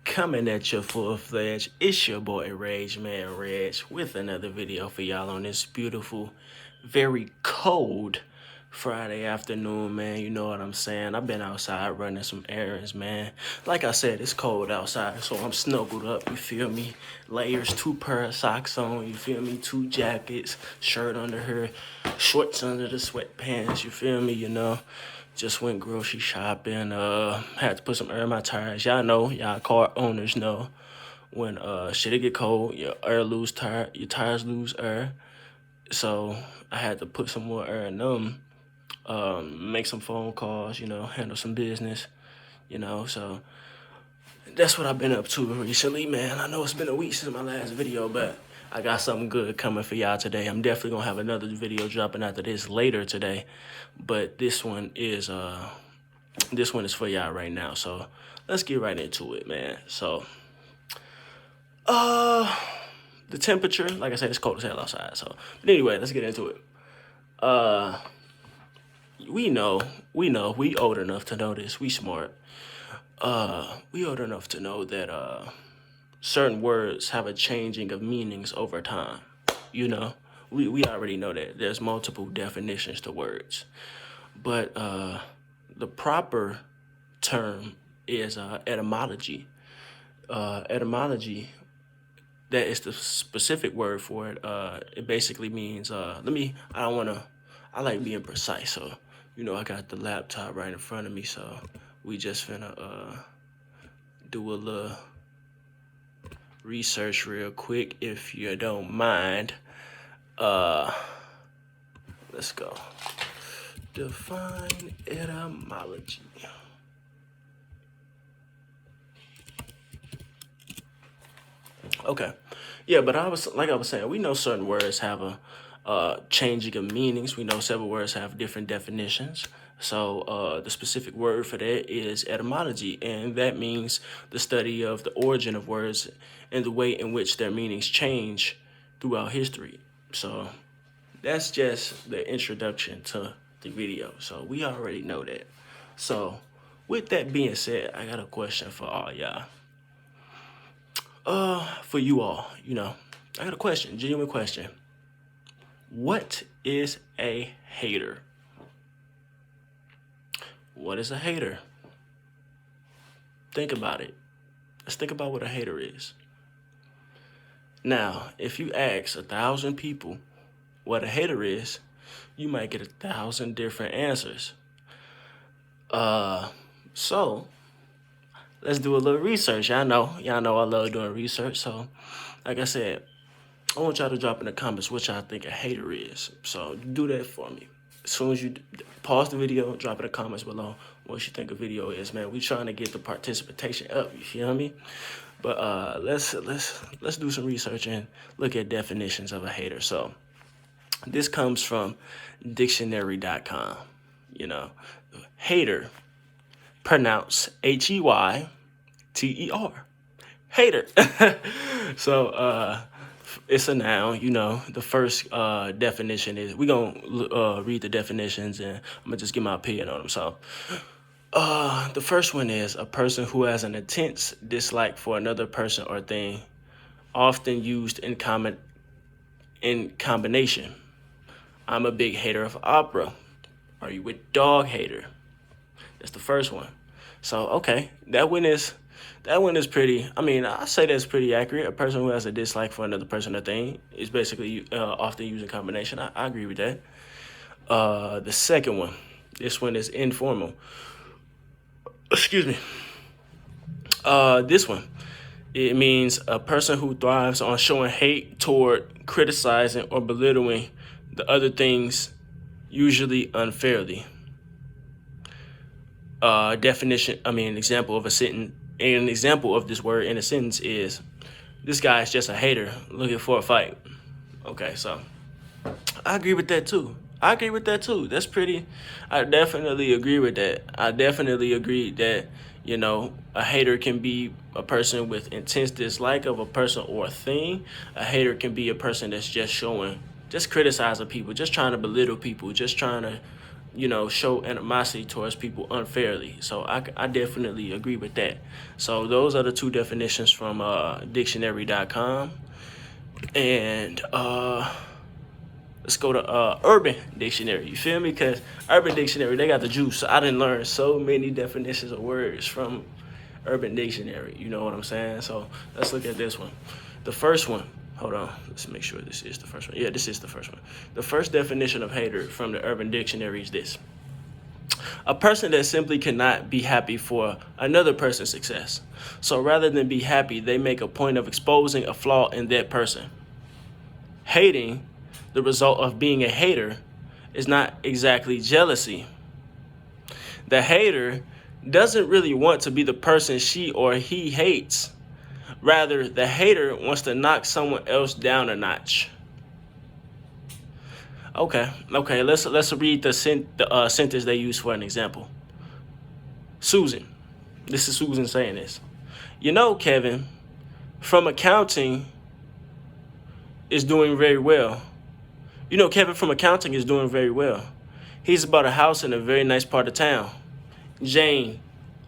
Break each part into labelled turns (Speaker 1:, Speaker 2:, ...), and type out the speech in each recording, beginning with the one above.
Speaker 1: Coming at you full-fledged, it's your boy Rage Man Reg with another video for y'all on this beautiful, very cold Friday afternoon, man. You know what I'm saying? I've been outside running some errands, man. Like I said, it's cold outside, so I'm snuggled up, you feel me? Layers, 2 pair of socks on, you feel me? 2 jackets, shirt under her, shorts under the sweatpants, you feel me? Just went grocery shopping, had to put some air in my tires. Y'all know, y'all car owners know, when shit get cold, your tires lose air. So I had to put some more air in them, make some phone calls, handle some business, so that's what I've been up to recently, man. I know it's been a week since my last video, but I got something good coming for y'all today. I'm definitely gonna have another video dropping after this later today, but this one is for y'all right now. So let's get right into it, man. So, the temperature, like I said, it's cold as hell outside. So, but anyway, let's get into it. We know, we old enough to know this. We smart. We old enough to know that certain words have a changing of meanings over time. We already know that there's multiple definitions to words, but the proper term is etymology. Etymology, that is the specific word for it. It basically means, I like being precise. So, I got the laptop right in front of me. So we just finna do a little research real quick, if you don't mind. Let's go. Define etymology. Okay. Yeah, but I was saying, we know certain words have a changing of meanings. We know several words have different definitions. So the specific word for that is etymology, and that means the study of the origin of words and the way in which their meanings change throughout history. So that's just the introduction to the video. So we already know that. So with that being said, I got a question for all y'all. For you all, I got a question, genuine question. What is a hater? What is a hater? Think about it. Let's think about what a hater is. Now, if you ask 1,000 people what a hater is, you might get 1,000 different answers. So let's do a little research. Y'all know I love doing research. So, like I said, I want y'all to drop in the comments what y'all think a hater is. So do that for me. As soon as you pause the video, drop in the comments below what you think a video is, man. We trying to get the participation up, you feel me? But let's do some research and look at definitions of a hater. So this comes from dictionary.com. Hater, pronounced Heyter. Hater. So it's a noun. The first definition is, we gonna read the definitions, and I'm gonna just give my opinion on them. So the first one is a person who has an intense dislike for another person or thing, often used in combination. I'm a big hater of opera. Are you a dog hater? That's the first one. So okay, that one is pretty. I say that's pretty accurate. A person who has a dislike for another person or thing is basically often used in combination. I agree with that. The second one, this one is informal. Excuse me. This one, it means a person who thrives on showing hate toward criticizing or belittling the other things, usually unfairly. Example of a sentence. An example of this word in a sentence is, this guy is just a hater looking for a fight. Okay, so I agree with that too. That's pretty. I definitely agree with that. I definitely agree that, a hater can be a person with intense dislike of a person or a thing. A hater can be a person that's just criticizing people, just trying to belittle people, just trying to show animosity towards people unfairly. So I definitely agree with that. So those are the two definitions from dictionary.com. And let's go to Urban Dictionary. You feel me? Because Urban Dictionary, they got the juice. So I didn't learn so many definitions of words from Urban Dictionary. You know what I'm saying? So let's look at this one. The first one, hold on, let's make sure this is the first one. Yeah, this is the first one. The first definition of hater from the Urban Dictionary is this: a person that simply cannot be happy for another person's success. So rather than be happy, they make a point of exposing a flaw in that person. Hating, the result of being a hater, is not exactly jealousy. The hater doesn't really want to be the person she or he hates. Rather, the hater wants to knock someone else down a notch. Okay. Let's read the sentence they use for an example. Susan. This is Susan saying this. Kevin, from accounting is doing very well. Kevin from accounting is doing very well. He's bought a house in a very nice part of town. Jane,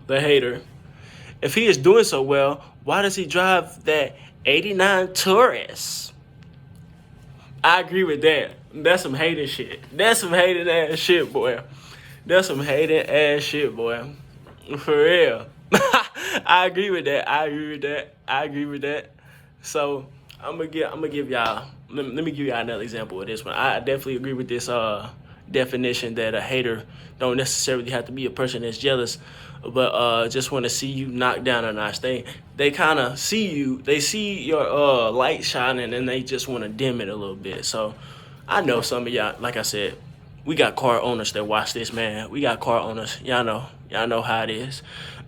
Speaker 1: the hater. If he is doing so well, why does he drive that 89 Taurus? I agree with that. That's some hating shit. That's some hating ass shit, boy. That's some hating ass shit, boy. For real. I agree with that. So I'm gonna give y'all. Let me give y'all another example of this one. I definitely agree with this definition that a hater don't necessarily have to be a person that's jealous, but just want to see you knocked down a notch. They kind of see you. They see your light shining, and they just want to dim it a little bit. So I know some of y'all, like I said, we got car owners that watch this, man. We got car owners. Y'all know how it is.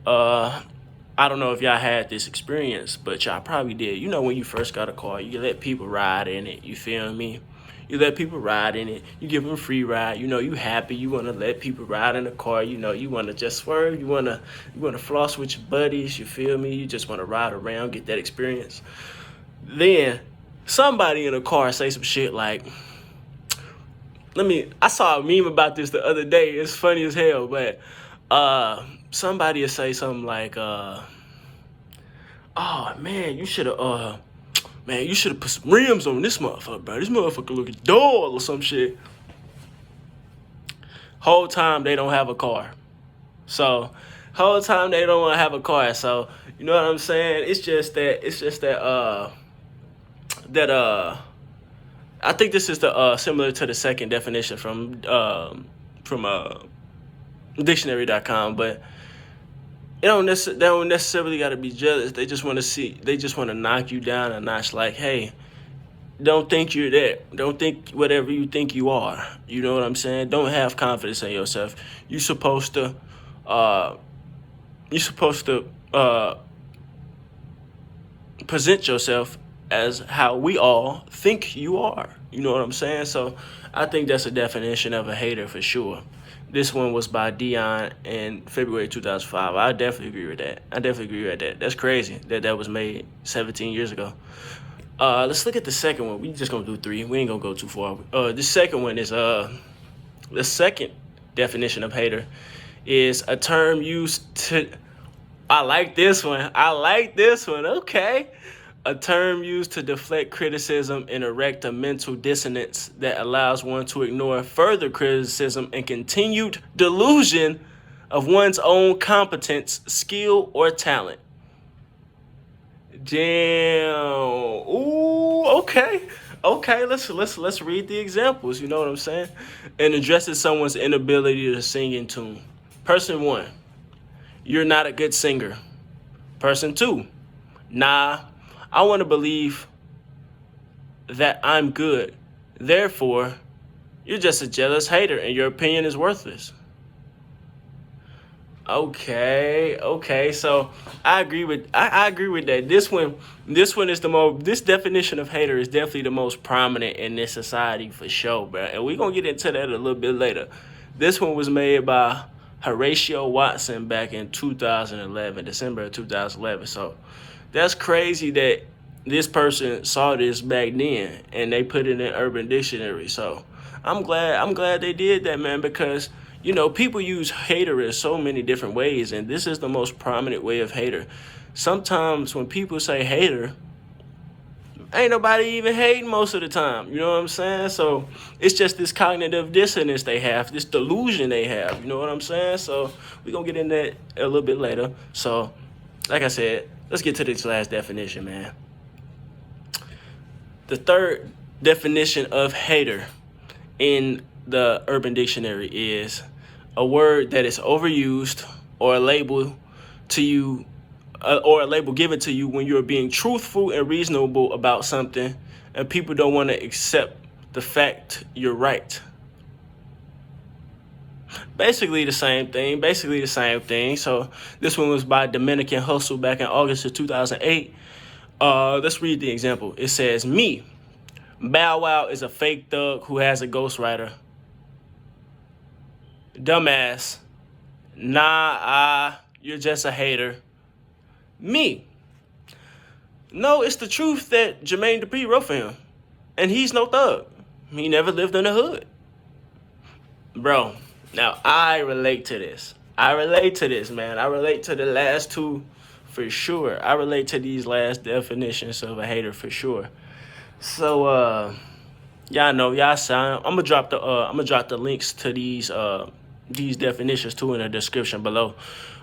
Speaker 1: I don't know if y'all had this experience, but y'all probably did. When you first got a car, you let people ride in it. You feel me? You let people ride in it. You give them a free ride. You happy. You want to let people ride in the car. You want to just swerve. You want to floss with your buddies. You feel me? You just want to ride around, get that experience. Then somebody in a car say some shit like, I saw a meme about this the other day. It's funny as hell, but somebody will say something like, oh man, you should have put some rims on this motherfucker, bro. This motherfucker look dull or some shit. Whole time they don't have a car. So whole time they don't want to have a car. So you know what I'm saying? It's just that I think this is the similar to the second definition from dictionary.com, but they don't necessarily got to be jealous. They just want to knock you down a notch. Like, hey, don't think you're that. Don't think whatever you think you are. You know what I'm saying? Don't have confidence in yourself. You're supposed to present yourself as how we all think you are. You know what I'm saying? So I think that's a definition of a hater for sure. This one was by Dion in February 2005. I definitely agree with that. That's crazy that was made 17 years ago. Let's look at the second one. We just gonna do three. We ain't gonna go too far. The second one is the second definition of hater is a term used to. I like this one. Okay. A term used to deflect criticism and erect a mental dissonance that allows one to ignore further criticism and continued delusion of one's own competence, skill, or talent. Damn. Ooh, okay. Let's read the examples. You know what I'm saying? And addresses someone's inability to sing in tune. Person 1, you're not a good singer. Person 2, nah, I want to believe that I'm good. Therefore, you're just a jealous hater and your opinion is worthless. Okay. So I agree with that. This one is this definition of hater is definitely the most prominent in this society for sure, bro. And we're gonna get into that a little bit later. This one was made by Horatio Watson back in 2011, December of 2011. So that's crazy that this person saw this back then and they put it in Urban Dictionary. So I'm glad they did that, man, because You know, people use hater in so many different ways, and this is the most prominent way of hater. Sometimes when people say hater, ain't nobody even hating most of the time. You know what I'm saying? So it's just this cognitive dissonance they have, this delusion they have. You know what I'm saying? So we're going to get into that a little bit later. So, like I said, let's get to this last definition, man. The third definition of hater in the Urban Dictionary is a word that is overused or a label to you or a label given to you when you're being truthful and reasonable about something and people don't want to accept the fact you're right. Basically the same thing. So this one was by Dominican Hustle back in August of 2008. Let's read the example. It says, me, Bow Wow is a fake thug who has a ghostwriter. Dumbass. Nah, you're just a hater. Me. No, it's the truth that Jermaine Dupri wrote for him. And he's no thug. He never lived in the hood. Bro, now I relate to this. Man. I relate to the last two for sure. I relate to these last definitions of a hater for sure. So, y'all know, y'all sign. I'm gonna drop the links to these definitions too in the description below.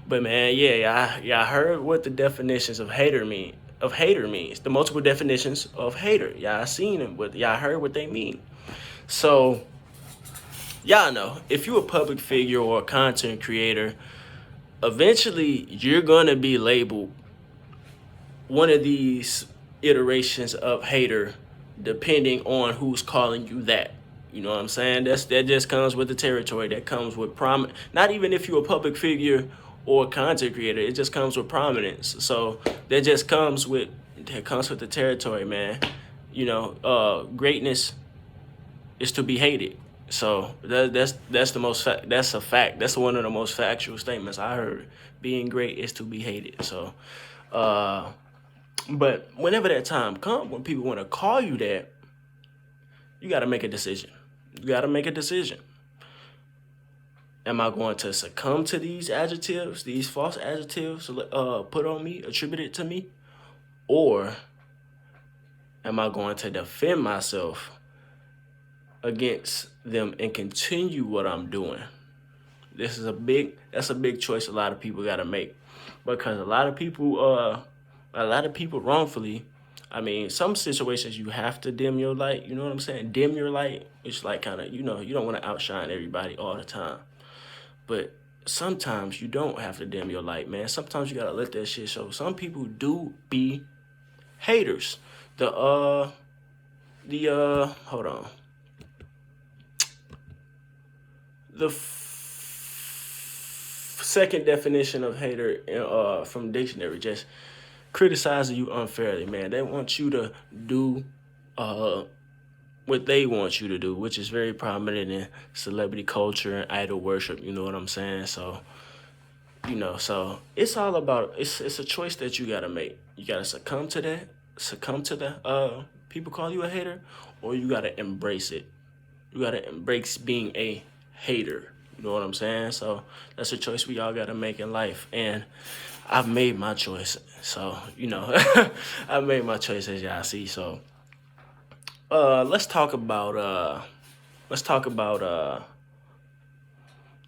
Speaker 1: But man, yeah, y'all heard what the definitions of hater means. The multiple definitions of hater. Y'all seen them, but y'all heard what they mean. So y'all know, if you're a public figure or a content creator, eventually you're gonna be labeled one of these iterations of hater, depending on who's calling you that. You know what I'm saying? That just comes with the territory. That comes with not even if you're a public figure or a content creator, it just comes with prominence. So that comes with the territory, man. You know, greatness is to be hated. So that's a fact. That's one of the most factual statements I heard. Being great is to be hated. So, but whenever that time comes, when people want to call you that, you got to make a decision. Am I going to succumb to these adjectives, these false adjectives put on me, attributed to me? Or am I going to defend myself against them and continue what I'm doing? That's a big choice a lot of people got to make, because a lot of people wrongfully, I mean, some situations you have to dim your light, you know what I'm saying? Dim your light. It's like kind of, you know, you don't want to outshine everybody all the time. But sometimes you don't have to dim your light, man. Sometimes you got to let that shit show. Some people do be haters. Hold on. The second definition of hater from dictionary, just criticizing you unfairly, man. They want you to do what they want you to do, which is very prominent in celebrity culture and idol worship. You know what I'm saying? So, you know, so it's all about, it's a choice that you got to make. You got to succumb to the people call you a hater, or you got to embrace it. You got to embrace being a hater. You know what I'm saying? So that's a choice we all got to make in life. And I've made my choice. So, you know, I've made my choice, as y'all see. So let's talk about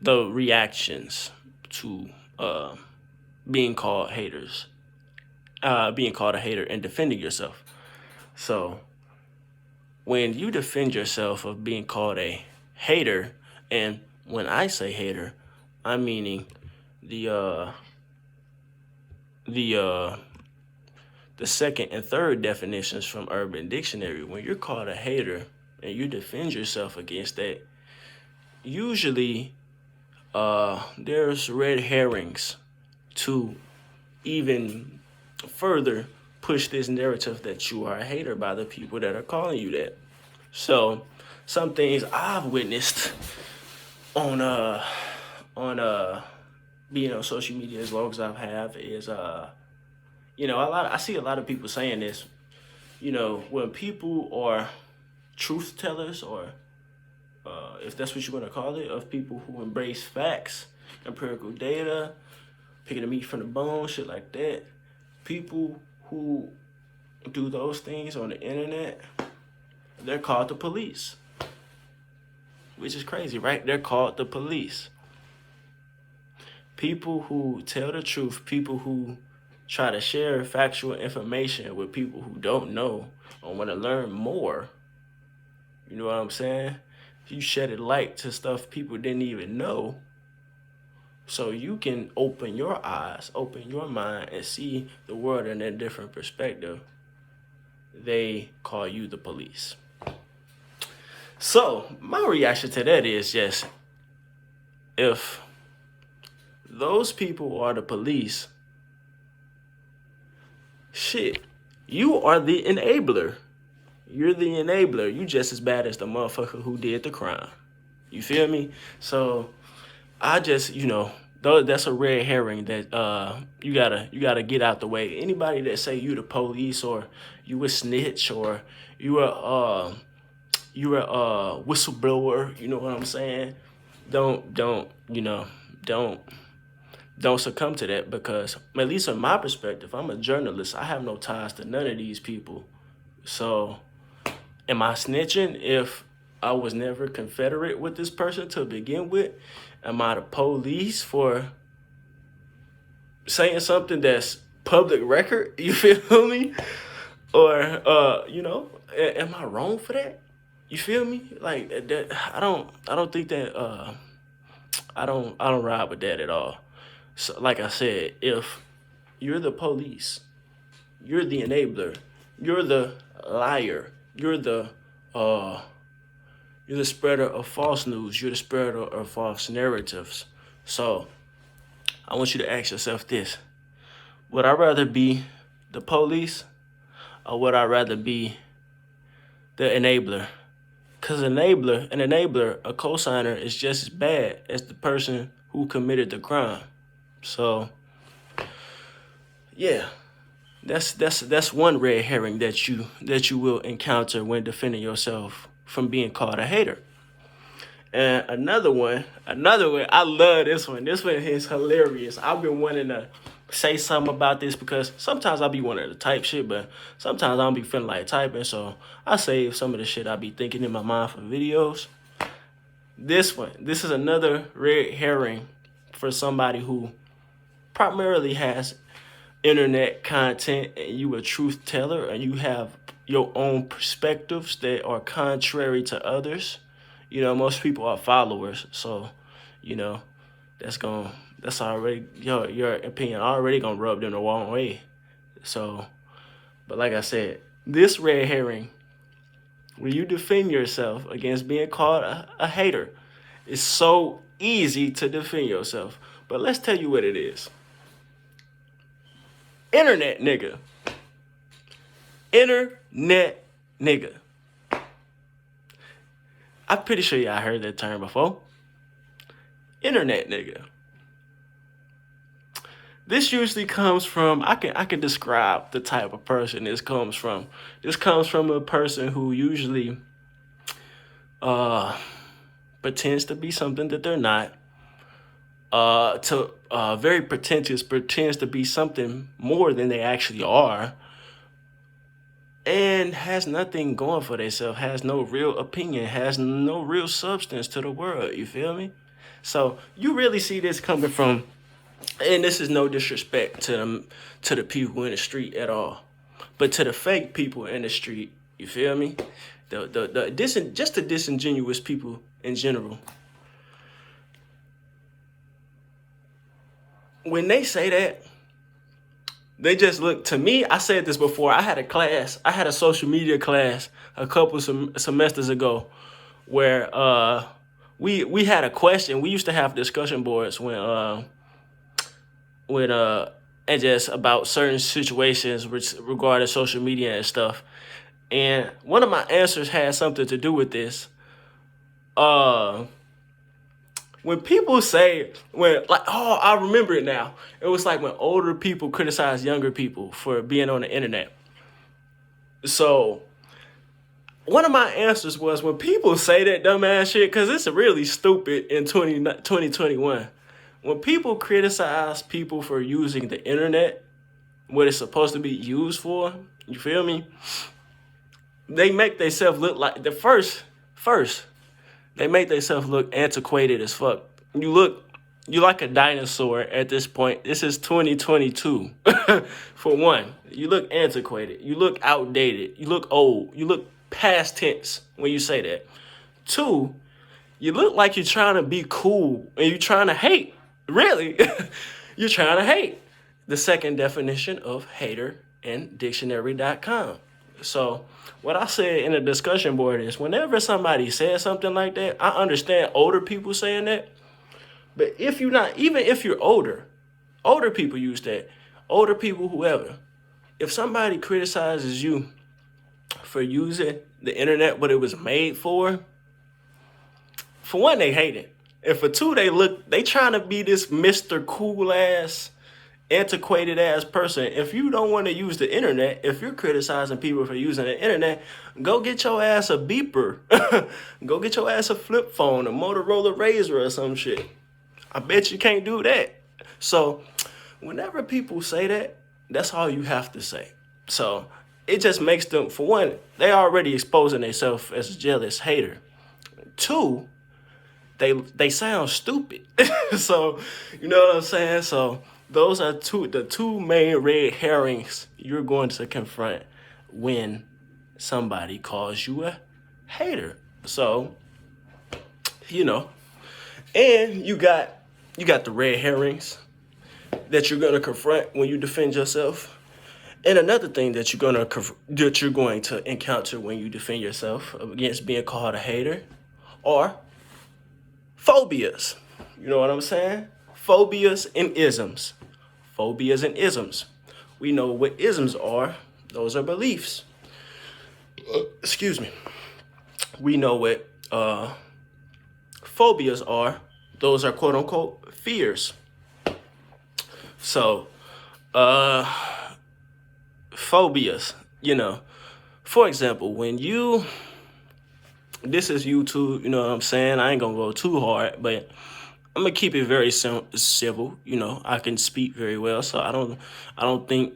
Speaker 1: the reactions to being called haters, being called a hater and defending yourself. So when you defend yourself of being called a hater, and when I say hater, I'm meaning the second and third definitions from Urban Dictionary. When you're called a hater and you defend yourself against that, usually there's red herrings to even further push this narrative that you are a hater by the people that are calling you that. So some things I've witnessed on being on social media as long as I have is you know, I see a lot of people saying this, you know, when people are truth tellers or if that's what you want to call it, of people who embrace facts, empirical data, picking the meat from the bone, shit like that. People who do those things on the internet, they're called the police. Which is crazy, right? They're called the police. People who tell the truth, people who try to share factual information with people who don't know or want to learn more. You know what I'm saying? You shed a light to stuff people didn't even know, so you can open your eyes, open your mind, and see the world in a different perspective. They call you the police. So my reaction to that is just, if those people are the police, shit, you are the enabler. You're the enabler. You just as bad as the motherfucker who did the crime. You feel me? So I just, that's a red herring that you gotta get out the way. Anybody that say you the police, or you a snitch, or you a whistleblower, you know what I'm saying? Don't succumb to that, because at least in my perspective, I'm a journalist. I have no ties to none of these people. So am I snitching if I was never confederate with this person to begin with? Am I the police for saying something that's public record? You feel me? Or am I wrong for that? You feel me? Like that, I don't think that I don't ride with that at all. So like I said, if you're the police, you're the enabler, you're the liar, you're the spreader of false news, you're the spreader of false narratives. So I want you to ask yourself this: would I rather be the police, or would I rather be the enabler? Because an enabler, a cosigner, is just as bad as the person who committed the crime. So yeah, that's one red herring that you will encounter when defending yourself from being called a hater. And another one, I love this one. This one is hilarious. I've been wanting to say something about this, because sometimes I'll be wanting to type shit, but sometimes I don't be feeling like typing, so I save some of the shit I be thinking in my mind for videos. This is another red herring for somebody who primarily has internet content, and you a truth teller, and you have your own perspectives that are contrary to others. Most people are followers, so that's already your opinion already gonna rub them the wrong way. So, but like I said, this red herring, when you defend yourself against being called a hater, it's so easy to defend yourself. But let's tell you what it is. Internet nigga. Internet nigga. I'm pretty sure y'all heard that term before. Internet nigga. This usually comes from, I can describe the type of person this comes from. This comes from a person who usually pretends to be something that they're not. Very pretentious, pretends to be something more than they actually are, and has nothing going for themselves, has no real opinion, has no real substance to the world. You feel me? So you really see this coming from, and this is no disrespect to the people in the street at all, but to the fake people in the street. You feel me? Just the disingenuous people in general. When they say that, they just look, to me, I said this before, I had a social media class a couple semesters ago where we had a question. We used to have discussion boards and just about certain situations regarding social media and stuff. And one of my answers had something to do with this. When people say, I remember it now. It was like when older people criticize younger people for being on the internet. So one of my answers was when people say that dumbass shit, because it's really stupid in 2021. When people criticize people for using the internet, what it's supposed to be used for, you feel me? They make themselves look like first, they make themselves look antiquated as fuck. You like a dinosaur at this point. This is 2022. For one, you look antiquated. You look outdated. You look old. You look past tense when you say that. Two, you look like you're trying to be cool and you're trying to hate. Really, you're trying to hate. The second definition of hater in dictionary.com. So what I said in the discussion board is whenever somebody says something like that, I understand older people saying that. But if you're not, even if you're older people use that. Older people, whoever. If somebody criticizes you for using the internet, what it was made for one, they hate it. And for two, they trying to be this Mr. Cool ass, antiquated ass person. If you don't want to use the internet, if you're criticizing people for using the internet, go get your ass a beeper. Go get your ass a flip phone, a Motorola Razr or some shit. I bet you can't do that. So whenever people say that, that's all you have to say. So it just makes them, for one, they already exposing themselves as a jealous hater. Two, they sound stupid. So, you know what I'm saying? So those are the two main red herrings you're going to confront when somebody calls you a hater. So, you know, and you got the red herrings that you're gonna confront when you defend yourself. And another thing that you're going to encounter when you defend yourself against being called a hater are phobias. You know what I'm saying? Phobias and isms. Phobias and isms. We know what isms are. Those are beliefs. Excuse me. We know what phobias are. Those are quote unquote fears. So, phobias, you know, for example, this is YouTube, you know what I'm saying? I ain't gonna go too hard, but I'm gonna keep it very civil. You know, I can speak very well, so I don't think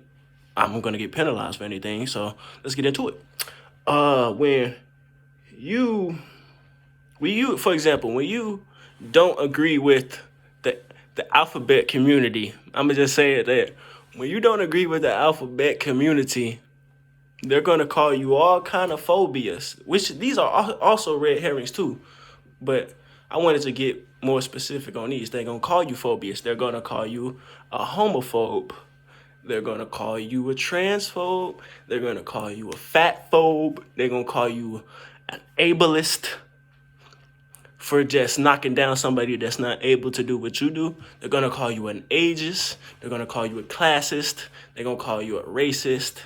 Speaker 1: I'm gonna get penalized for anything. So let's get into it. For example, when you don't agree with the alphabet community, I'm gonna just say it that when you don't agree with the alphabet community, they're gonna call you all kind of phobias, which these are also red herrings too. But I wanted to get more specific on these. They're gonna call you phobias. They're gonna call you a homophobe. They're gonna call you a transphobe. They're gonna call you a fatphobe. They're gonna call you an ableist for just knocking down somebody that's not able to do what you do. They're gonna call you an ageist. They're gonna call you a classist. They're gonna call you a racist.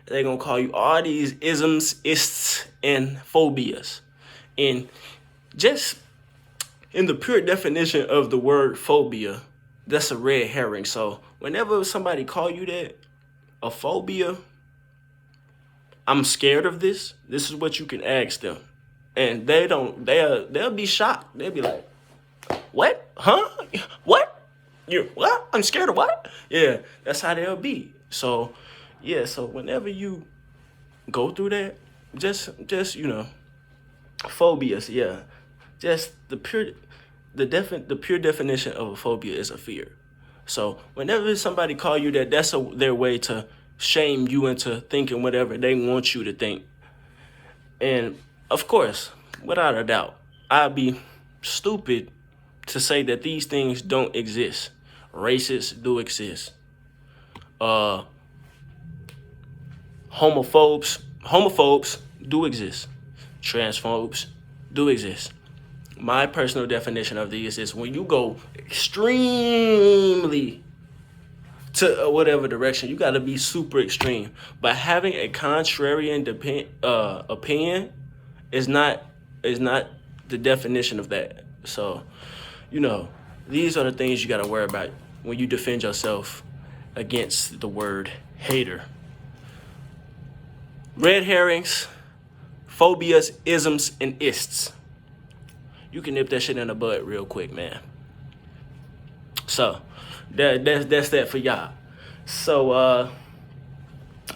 Speaker 1: They're gonna call you all these isms, ists, and phobias. And just in the pure definition of the word phobia, that's a red herring. So whenever somebody call you that, a phobia, I'm scared of this. This is what you can ask them. And they'll be shocked. They'll be like, what? Huh? What? What? I'm scared of what? Yeah, that's how they'll be. So, yeah, so whenever you go through that, just you know, phobias, yeah. Just the pure definition of a phobia is a fear. So whenever somebody call you that, that's their way to shame you into thinking whatever they want you to think. And of course, without a doubt, I'd be stupid to say that these things don't exist. Racists do exist. Homophobes do exist. Transphobes do exist. My personal definition of these is when you go extremely to whatever direction, you got to be super extreme. But having a contrarian opinion is not the definition of that. So, you know, these are the things you got to worry about when you defend yourself against the word hater. Red herrings, phobias, isms, and ists. You can nip that shit in the bud real quick, man. So that's that for y'all. So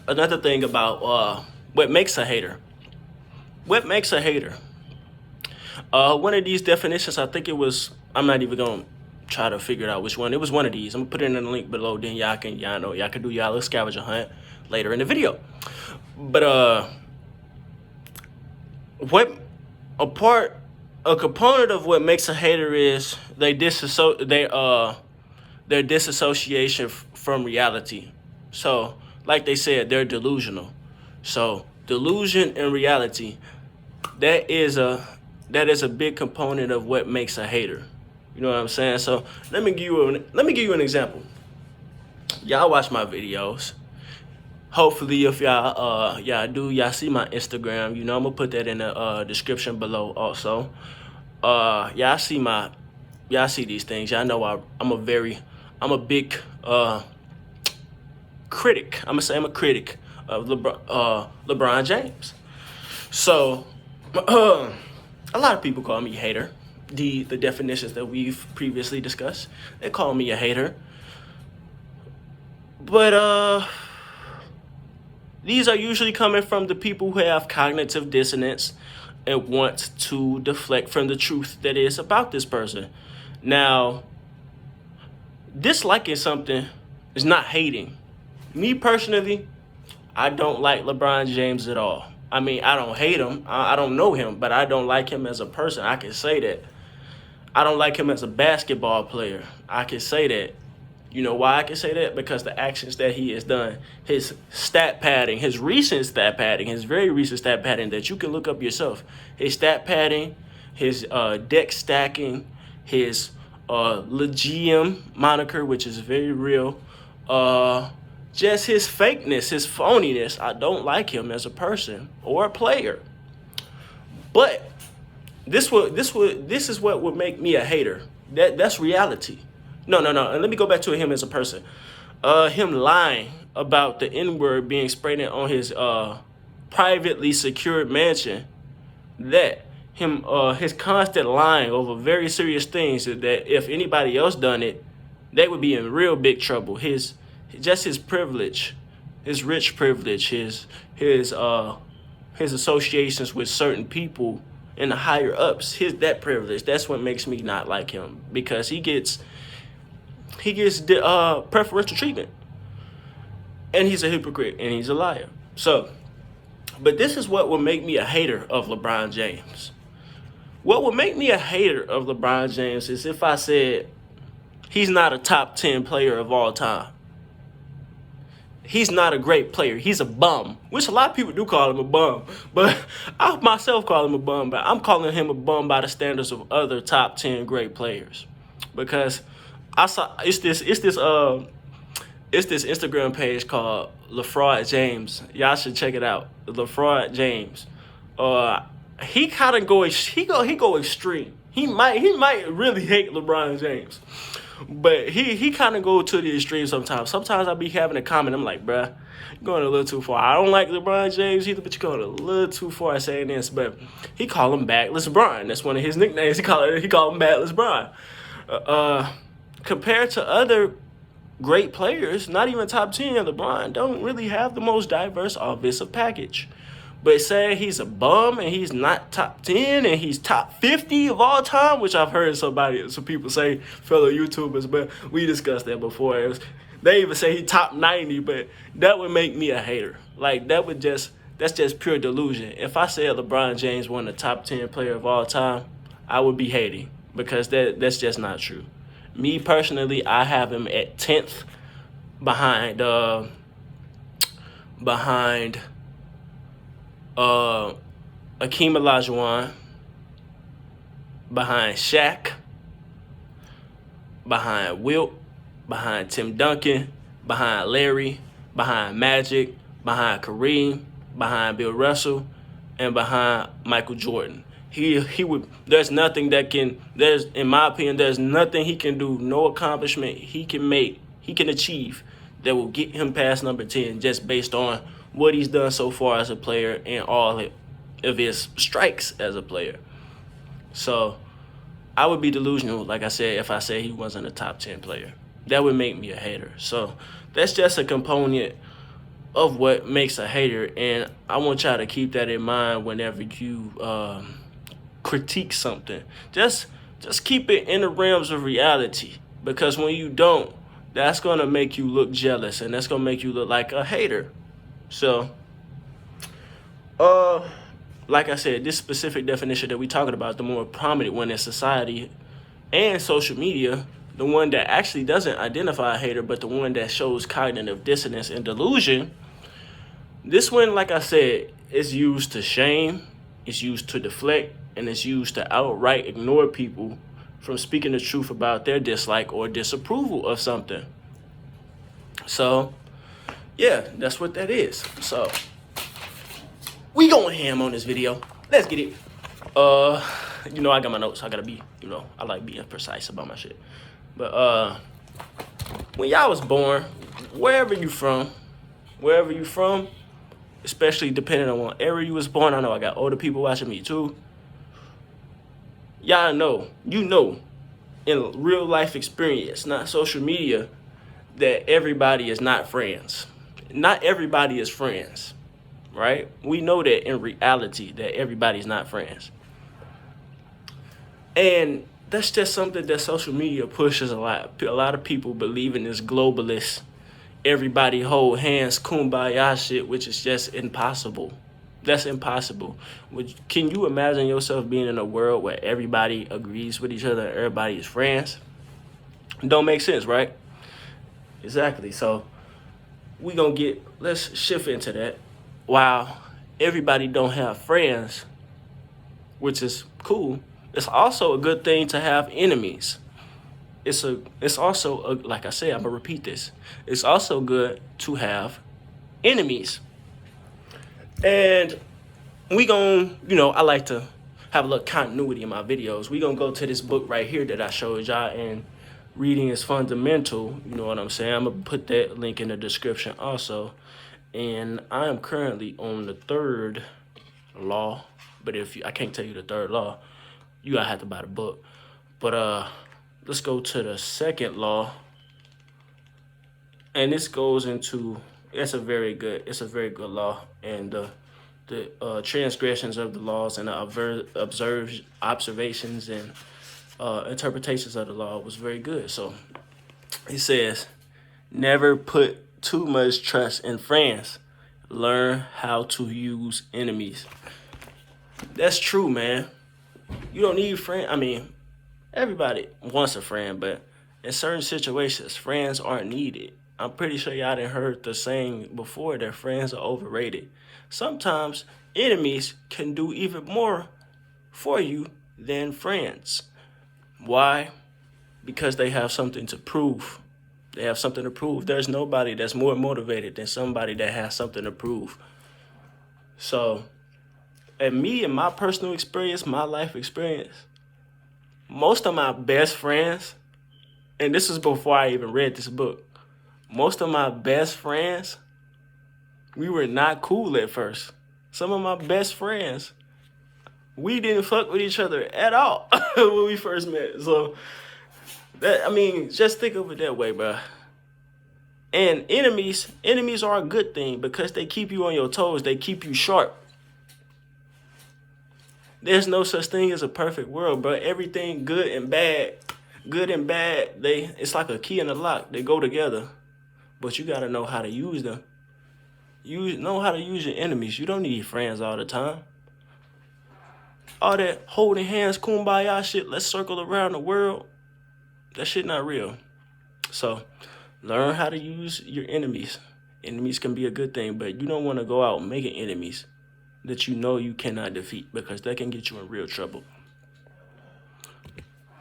Speaker 1: another thing about what makes a hater. What makes a hater? One of these definitions, I think it was, I'm not even gonna try to figure out which one. It was one of these. I'm gonna put it in the link below, then y'all can do y'all little scavenger hunt later in the video. But what a component of what makes a hater is their disassociation from reality. So, like they said, they're delusional. So, delusion and reality, that is a big component of what makes a hater. You know what I'm saying? So, let me give you an example. Y'all watch my videos. Hopefully, if y'all see my Instagram, you know, I'm gonna put that in the description below also. Y'all see these things. Y'all know I'm a big critic. I'm a critic of LeBron James. So, a lot of people call me a hater. The definitions that we've previously discussed, they call me a hater. But these are usually coming from the people who have cognitive dissonance and want to deflect from the truth that is about this person. Now, disliking something is not hating. Me personally, I don't like LeBron James at all. I mean, I don't hate him. I don't know him, but I don't like him as a person. I can say that. I don't like him as a basketball player. I can say that. You know why I can say that? Because the actions that he has done, his stat padding, his recent stat padding, his very recent stat padding that you can look up yourself. His stat padding, his deck stacking, his LeGM moniker, which is very real. Just his fakeness, his phoniness. I don't like him as a person or a player. But this is what would make me a hater. That's reality. No. And let me go back to him as a person. Him lying about the N-word being sprayed on his privately secured mansion. His constant lying over very serious things that if anybody else done it, they would be in real big trouble. His privilege, his rich privilege, his associations with certain people in the higher ups, that privilege, that's what makes me not like him, because he gets preferential treatment, and he's a hypocrite and he's a liar. So, but this is what will make me a hater of LeBron James. What would make me a hater of LeBron James is if I said he's not a top 10 player of all time. He's not a great player. He's a bum, which a lot of people do call him a bum. But I myself call him a bum, but I'm calling him a bum by the standards of other top 10 great players. Because I saw it's this Instagram page called LaFraud James. Y'all should check it out. LaFraud James. He kind of go extreme. He might really hate LeBron James. But he kind of go to the extreme sometimes. Sometimes I be having a comment. I'm like, bruh, you're going a little too far. I don't like LeBron James either, but you're going a little too far saying this. But he call him Backless Bron. That's one of his nicknames. He call him Backless Bron. Compared to other great players, not even top 10, LeBron don't really have the most diverse offensive package. But saying he's a bum and he's not top 10 and he's top 50 of all time, which I've heard some people say, fellow YouTubers, but we discussed that before. They even say he top 90, but that would make me a hater. Like, that's just pure delusion. If I said LeBron James won the top 10 player of all time, I would be hating, because that's just not true. Me personally, I have him at 10th behind Akeem Olajuwon, behind Shaq, behind Wilt, behind Tim Duncan, behind Larry, behind Magic, behind Kareem, behind Bill Russell, and behind Michael Jordan. There's nothing in my opinion, there's nothing he can do, no accomplishment he can achieve that will get him past number 10 just based on what he's done so far as a player and all of his strikes as a player. So I would be delusional, like I said, if I said he wasn't a top 10 player. That would make me a hater. So that's just a component of what makes a hater, and I want y'all to keep that in mind whenever you critique something. Just keep it in the realms of reality, because when you don't, that's gonna make you look jealous, and that's gonna make you look like a hater. So, like I said, this specific definition that we talking about, the more prominent one in society and social media, the one that actually doesn't identify a hater, but the one that shows cognitive dissonance and delusion. This one, like I said, is used to shame, it's used to deflect, and it's used to outright ignore people from speaking the truth about their dislike or disapproval of something. So, yeah, that's what that is. So, we going ham on this video. Let's get it. I got my notes. I gotta be, I like being precise about my shit. But when y'all was born, wherever you from, especially depending on what area you was born. I know I got older people watching me too. Y'all know, in real life experience, not social media, that everybody is not friends. Not everybody is friends, right? We know that in reality that everybody's not friends. And that's just something that social media pushes a lot. A lot of people believe in this globalist, everybody hold hands, kumbaya shit, which is just impossible. That's impossible. Can you imagine yourself being in a world where everybody agrees with each other, everybody is friends? Don't make sense, right? Exactly. So let's shift into that. While everybody don't have friends, which is cool, it's also a good thing to have enemies. It's also, like I said, I'm gonna repeat this. It's also good to have enemies. And we gon', I like to have a little continuity in my videos. We gonna go to this book right here that I showed y'all, and reading is fundamental. You know what I'm saying? I'm gonna put that link in the description also. And I am currently on the 3rd law, but I can't tell you the 3rd law, you gotta have to buy the book. But let's go to the 2nd law, and this goes into, it's a very good law, and the transgressions of the laws and the observations and interpretations of the law was very good. So it says, never put too much trust in friends. Learn how to use enemies. That's true, man. You don't need friends. I mean, everybody wants a friend, but in certain situations, friends aren't needed. I'm pretty sure y'all done heard the saying before that friends are overrated. Sometimes enemies can do even more for you than friends. Why? Because they have something to prove. They have something to prove. There's nobody that's more motivated than somebody that has something to prove. So, and me, in my personal experience, my life experience, most of my best friends, and this is before I even read this book, most of my best friends, we were not cool at first. Some of my best friends, we didn't fuck with each other at all when we first met. So, just think of it that way, bro. And enemies are a good thing because they keep you on your toes. They keep you sharp. There's no such thing as a perfect world, bro. Everything good and bad, it's like a key and a lock. They go together, but you got to know how to use them. You know how to use your enemies. You don't need friends all the time. All that holding hands, kumbaya shit, let's circle around the world, that shit not real. So learn how to use your enemies. Enemies can be a good thing, but you don't want to go out making enemies that you know you cannot defeat, because that can get you in real trouble.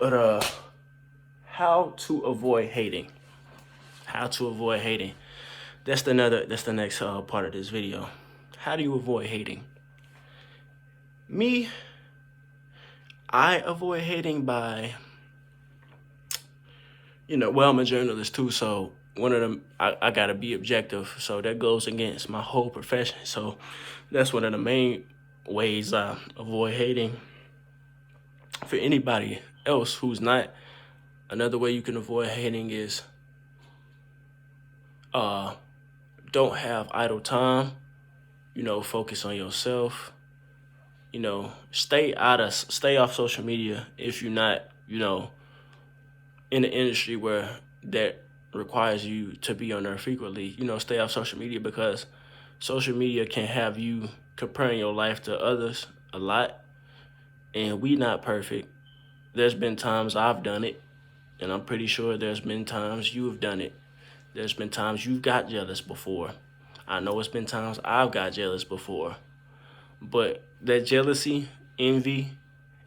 Speaker 1: But how to avoid hating. That's the next part of this video. How do you avoid hating? Me, I avoid hating by, I'm a journalist too, so one of them, I gotta be objective. So that goes against my whole profession. So that's one of the main ways I avoid hating. For anybody else who's not, another way you can avoid hating is don't have idle time. Focus on yourself. Stay off social media if you're not, in the industry where that requires you to be on there frequently. Stay off social media, because social media can have you comparing your life to others a lot, and we not perfect. There's been times I've done it, and I'm pretty sure there's been times you've done it. There's been times you've got jealous before. I know it's been times I've got jealous before. But that jealousy, envy,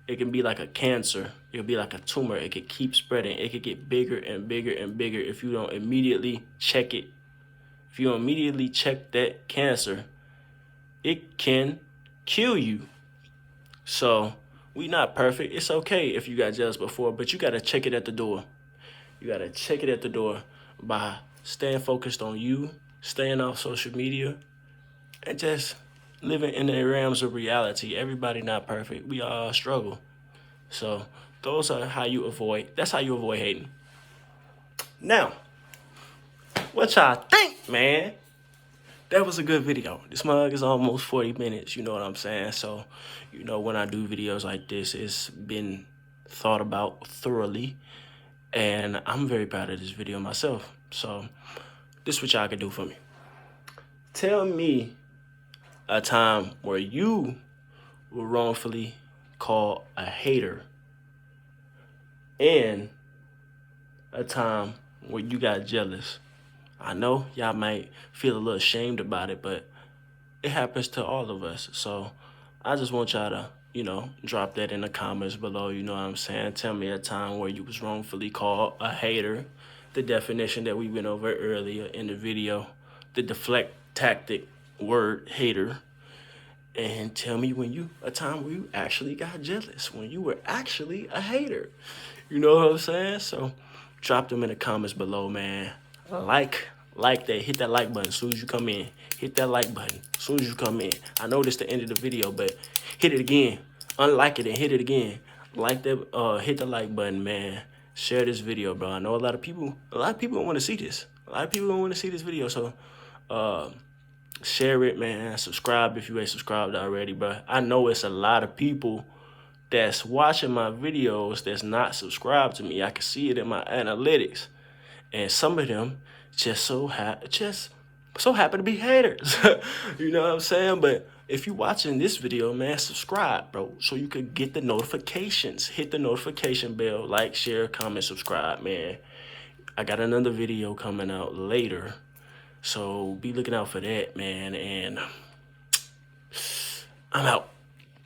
Speaker 1: it can be like a cancer. It can be like a tumor. It could keep spreading. It could get bigger and bigger and bigger if you don't immediately check it. If you don't immediately check that cancer, it can kill you. So we not perfect. It's okay if you got jealous before, but you got to check it at the door. You got to check it at the door by staying focused on you, staying off social media, and just living in the realms of reality. Everybody not perfect. We all struggle. So that's how you avoid hating. Now, what y'all think, man? That was a good video. This mug is almost 40 minutes, you know what I'm saying? So, when I do videos like this, it's been thought about thoroughly, and I'm very proud of this video myself. So, this is what y'all can do for me. Tell me a time where you were wrongfully called a hater, and a time where you got jealous. I know y'all might feel a little ashamed about it, but it happens to all of us. So I just want y'all to, drop that in the comments below. You know what I'm saying? Tell me a time where you was wrongfully called a hater, the definition that we went over earlier in the video, the deflect tactic word hater. And tell me a time where you actually got jealous, when you were actually a hater. You know what I'm saying? So drop them in the comments below, man. Like that. Hit that like button as soon as you come in. Hit that like button as soon as you come in. I know this is the end of the video, but hit it again. Unlike it and hit it again. Like that. Hit the like button, man. Share this video, bro. I know a lot of people don't want to see this. A lot of people don't want to see this video, so share it, man. Subscribe if you ain't subscribed already, bro. I know it's a lot of people that's watching my videos that's not subscribed to me. I can see it in my analytics, and some of them just so happen to be haters. You know what I'm saying? But if you watching this video, man, subscribe, bro, so you could get the notifications. Hit the notification bell, like, share, comment, subscribe, man. I got another video coming out later, so be looking out for that, man. And I'm out.